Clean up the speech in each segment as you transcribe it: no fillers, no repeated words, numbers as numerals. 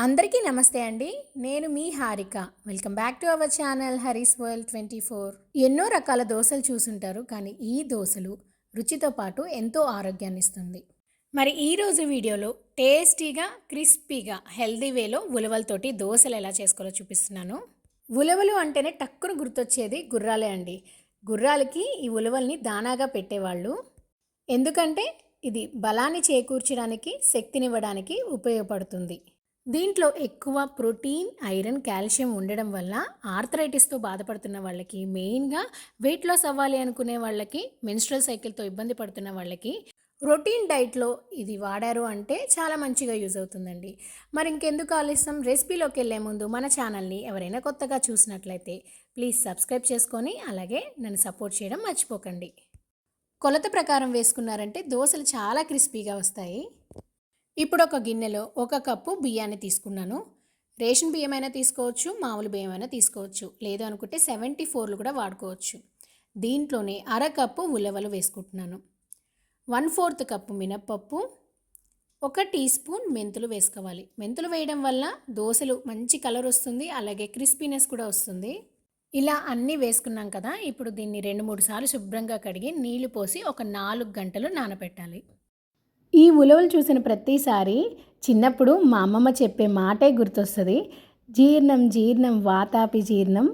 అందరికీ నమస్తే అండి. నేను మీ Harika. Welcome back to our channel Hari's world 24. ఎన్నో రకాల దోసలు చూసుంటారు, కానీ ఈ దోసలు రుచితో పాటు ఎంతో ఆరోగ్యాన్ని ఇస్తుంది. మరి ఈరోజు వీడియోలో టేస్టీగా, క్రిస్పీగా, హెల్దీ వేలో ఉలవలతోటి దోసలు ఎలా చేసుకోవాలో చూపిస్తున్నాను. ఉలవలు అంటేనే టక్కున గుర్తొచ్చేది గుర్రాలే అండి. గుర్రాలకి ఈ ఉలవల్ని దానాగా పెట్టేవాళ్ళు. ఎందుకంటే ఇది బలాన్ని చేకూర్చడానికి, శక్తినివ్వడానికి ఉపయోగపడుతుంది. దీంట్లో ఎక్కువ ప్రోటీన్, ఐరన్, కాల్షియం ఉండడం వల్ల ఆర్థరైటిస్తో బాధపడుతున్న వాళ్ళకి, మెయిన్గా వెయిట్ లాస్ అవ్వాలి అనుకునే వాళ్ళకి, మెన్స్ట్రల్ సైకిల్తో ఇబ్బంది పడుతున్న వాళ్ళకి రొటీన్ డైట్లో ఇది వాడారు అంటే చాలా మంచిగా యూజ్ అవుతుందండి. మరి ఇంకెందుకు ఆలస్యం, రెసిపీలోకి వెళ్ళే ముందు మన ఛానల్ని ఎవరైనా కొత్తగా చూసినట్లయితే ప్లీజ్ సబ్స్క్రైబ్ చేసుకొని అలాగే నన్ను సపోర్ట్ చేయడం మర్చిపోకండి. కొలత ప్రకారం వేసుకున్నారంటే దోశలు చాలా క్రిస్పీగా వస్తాయి. ఇప్పుడు ఒక గిన్నెలో 1 కప్పు బియ్యాన్ని తీసుకున్నాను. రేషన్ బియ్యమైనా తీసుకోవచ్చు, మామూలు బియ్యమైనా తీసుకోవచ్చు, లేదు అనుకుంటే 74లు కూడా వాడుకోవచ్చు. దీంట్లోనే 1/2 కప్పు ఉలవలు వేసుకుంటున్నాను. 1/4 కప్పు మినప్పప్పు, 1 టీ స్పూన్ మెంతులు వేసుకోవాలి. మెంతులు వేయడం వల్ల దోశలు మంచి కలర్ వస్తుంది, అలాగే క్రిస్పీనెస్ కూడా వస్తుంది. ఇలా అన్నీ వేసుకున్నాం కదా, ఇప్పుడు దీన్ని 2-3 సార్లు శుభ్రంగా కడిగి నీళ్లు పోసి ఒక 4 గంటలు నానబెట్టాలి. ఈ ఉలవలు చూసిన ప్రతిసారి చిన్నప్పుడు మా అమ్మమ్మ చెప్పే మాటే గుర్తొస్తుంది. జీర్ణం జీర్ణం వాతాపి జీర్ణం,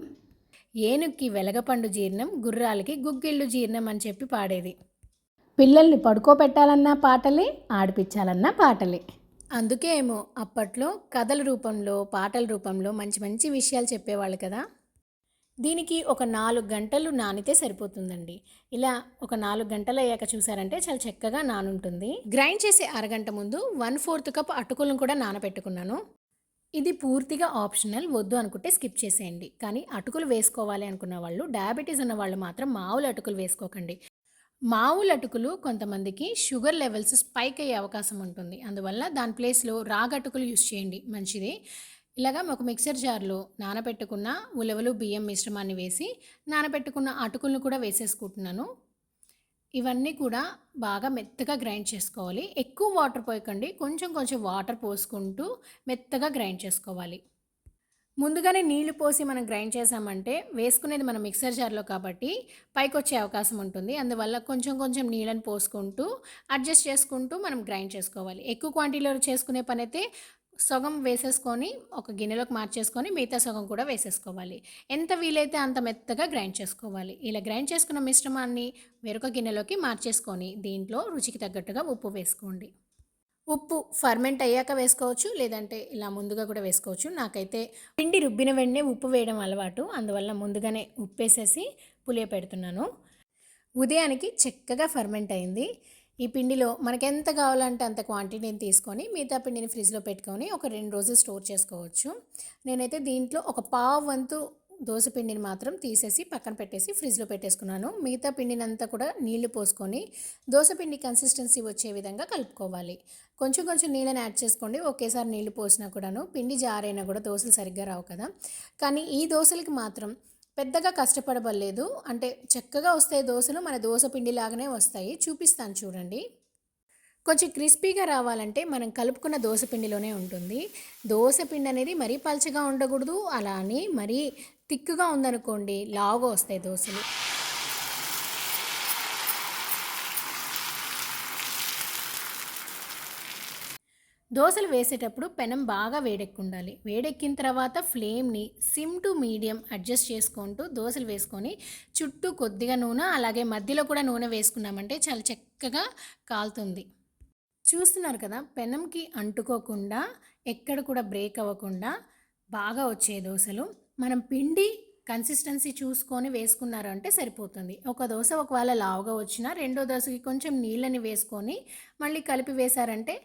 ఏనుక్కి వెలగపండు జీర్ణం, గుర్రాలకి గుగ్గిళ్ళు జీర్ణం అని చెప్పి పాడేది. పిల్లల్ని పడుకోబెట్టాలన్నా పాటలే, ఆడిపించాలన్నా పాటలే. అందుకే ఏమో అప్పట్లో కథల రూపంలో, పాటల రూపంలో మంచి మంచి విషయాలు చెప్పేవాళ్ళు కదా. దీనికి ఒక 4 గంటలు నానితే సరిపోతుందండి. ఇలా ఒక 4 గంటలు అయ్యాక చూసారంటే చాలా చక్కగా నానుంటుంది. గ్రైండ్ చేసే అరగంట ముందు 1/4 కప్ అటుకులను కూడా నానబెట్టుకున్నాను. ఇది పూర్తిగా ఆప్షనల్, వద్దు అనుకుంటే స్కిప్ చేసేయండి. కానీ అటుకులు వేసుకోవాలి అనుకున్న వాళ్ళు, డయాబెటీస్ ఉన్న వాళ్ళు మాత్రం మామూలు అటుకులు వేసుకోకండి. మామూలు అటుకులు కొంతమందికి షుగర్ లెవెల్స్ స్పైక్ అయ్యే అవకాశం ఉంటుంది. అందువల్ల దాని ప్లేస్లో రాగటుకులు యూస్ చేయండి, మంచిది. ఇలాగా ఒక మిక్సర్ జార్లో నానబెట్టుకున్న ఉలవలు, బియ్యం మిశ్రమాన్ని వేసి నానబెట్టుకున్న అటుకులను కూడా వేసేసుకుంటున్నాను. ఇవన్నీ కూడా బాగా మెత్తగా గ్రైండ్ చేసుకోవాలి. ఎక్కువ వాటర్ పోయకండి, కొంచెం కొంచెం వాటర్ పోసుకుంటూ మెత్తగా గ్రైండ్ చేసుకోవాలి. ముందుగానే నీళ్లు పోసి మనం గ్రైండ్ చేసామంటే వేసుకునేది మనం మిక్సర్ జార్లో కాబట్టి పైకి వచ్చే అవకాశం ఉంటుంది. అందువల్ల కొంచెం కొంచెం నీళ్ళని పోసుకుంటూ అడ్జస్ట్ చేసుకుంటూ మనం గ్రైండ్ చేసుకోవాలి. ఎక్కువ క్వాంటిటీలో చేసుకునే పని అయితే సగం వేసేసుకొని ఒక గిన్నెలోకి మార్చేసుకొని మిగతా సగం కూడా వేసేసుకోవాలి. ఎంత వీలైతే అంత మెత్తగా గ్రైండ్ చేసుకోవాలి. ఇలా గ్రైండ్ చేసుకున్న మిశ్రమాన్ని వేరొక గిన్నెలోకి మార్చేసుకొని దీంట్లో రుచికి తగ్గట్టుగా ఉప్పు వేసుకోండి. ఉప్పు ఫర్మెంట్ అయ్యాక వేసుకోవచ్చు, లేదంటే ఇలా ముందుగా కూడా వేసుకోవచ్చు. నాకైతే పిండి రుబ్బిన వెంటనే ఉప్పు వేయడం అలవాటు, అందువల్ల ముందుగానే ఉప్పు వేసేసి పులియపెడుతున్నాను. ఉదయానికి చక్కగా ఫర్మెంట్ అయింది. ఈ పిండిలో మనకి ఎంత కావాలంటే అంత క్వాంటిటీని తీసుకొని మిగతా పిండిని ఫ్రిడ్జ్లో పెట్టుకొని ఒక 2 రోజులు స్టోర్ చేసుకోవచ్చు. నేనైతే దీంట్లో ఒక పావు వంతు దోశ పిండిని మాత్రం తీసేసి పక్కన పెట్టేసి ఫ్రిడ్జ్లో పెట్టేసుకున్నాను. మిగతా పిండిని అంతా కూడా నీళ్లు పోసుకొని దోశ పిండి కన్సిస్టెన్సీ వచ్చే విధంగా కలుపుకోవాలి. కొంచెం కొంచెం నీళ్ళని యాడ్ చేసుకోండి. ఒకేసారి నీళ్లు పోసినా కూడాను పిండి జారైనా కూడా దోశలు సరిగ్గా రావు కదా. కానీ ఈ దోశలకి మాత్రం పెద్దగా కష్టపడబడలేదు, అంటే చక్కగా వస్తాయి దోశలు, మన దోశ పిండిలాగానే వస్తాయి. చూపిస్తాను చూడండి. కొంచెం క్రిస్పీగా రావాలంటే మనం కలుపుకున్న దోశ పిండిలోనే ఉంటుంది. దోశ పిండి అనేది మరీ పల్చగా ఉండకూడదు, అలా అని మరీ తిక్కుగా ఉందనుకోండి లావుగా వస్తాయి దోశలు. దోశలు వేసేటప్పుడు పెనం బాగా వేడెక్కుండాలి. వేడెక్కిన తర్వాత ఫ్లేమ్ని సిమ్ టు మీడియం అడ్జస్ట్ చేసుకుంటూ దోశలు వేసుకొని చుట్టూ కొద్దిగా నూనె, అలాగే మధ్యలో కూడా నూనె వేసుకున్నామంటే చాలా చక్కగా కాలుతుంది. చూస్తున్నారు కదా, పెనంకి అంటుకోకుండా, ఎక్కడ కూడా బ్రేక్ అవ్వకుండా బాగా వచ్చే దోశలు. మనం పిండి కన్సిస్టెన్సీ చూసుకొని వేసుకున్నారు అంటే సరిపోతుంది. ఒక దోశ ఒకవేళ లావుగా వచ్చినా రెండో దోశకి కొంచెం నీళ్ళని వేసుకొని మళ్ళీ కలిపి వేశారంటే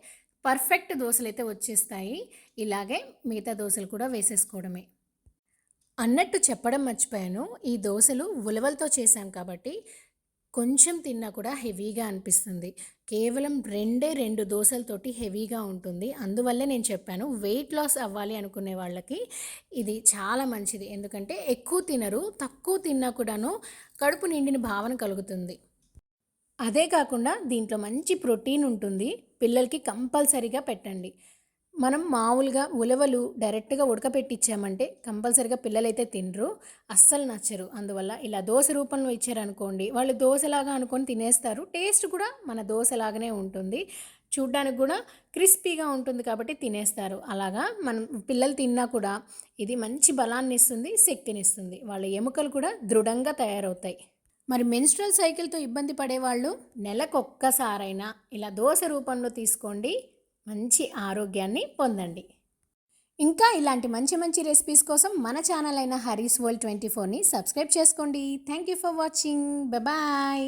పర్ఫెక్ట్ దోశలు అయితే వచ్చేస్తాయి. ఇలాగే మిగతా దోశలు కూడా వేసేసుకోవడమే. అన్నట్టు చెప్పడం మర్చిపోయాను, ఈ దోశలు ఉలవలతో చేశాం కాబట్టి కొంచెం తిన్నా కూడా హెవీగా అనిపిస్తుంది. కేవలం 2 దోశలతోటి హెవీగా ఉంటుంది. అందువల్లే నేను చెప్పాను, వెయిట్ లాస్ అవ్వాలి అనుకునే వాళ్ళకి ఇది చాలా మంచిది. ఎందుకంటే ఎక్కువ తినరు, తక్కువ తిన్నా కూడాను కడుపు నిండిన భావన కలుగుతుంది. అదే కాకుండా దీంట్లో మంచి ప్రోటీన్ ఉంటుంది. పిల్లలకి కంపల్సరీగా పెట్టండి. మనం మామూలుగా ఉలవలు డైరెక్ట్‌గా ఉడకపెట్టిచ్చామంటే కంపల్సరీగా పిల్లలైతే తినరు. అస్సలు నచ్చరు. అందువల్ల ఇలా దోస రూపంలో ఇచ్చారనుకోండి, వాళ్ళు దోసలాగా అనుకొని తినేస్తారు. టేస్ట్ కూడా మన దోసలాగానే ఉంటుంది. చూడ్డానికి గూడా క్రిస్పీగా ఉంటుంది కాబట్టి తినేస్తారు. అలాగా మనం పిల్లలు తిన్నా కూడా ఇది మంచి బలాన్నిస్తుంది, శక్తినిస్తుంది. వాళ్ళ ఎముకలు కూడా దృఢంగా తయారవుతాయి. మరి మెన్‌స్ట్రువల్ సైకిల్‌తో ఇబ్బంది పడేవాళ్ళు నెలకొక్కసారైనా ఇలా దోస రూపంలో తీసుకోండి. మంచి ఆరోగ్యాన్ని పొందండి. ఇంకా ఇలాంటి మంచి మంచి రెసిపీస్ కోసం మన ఛానల్ అయిన హరీస్ వరల్డ్ 24ని సబ్స్క్రైబ్ చేసుకోండి. Thank you for watching. Bye.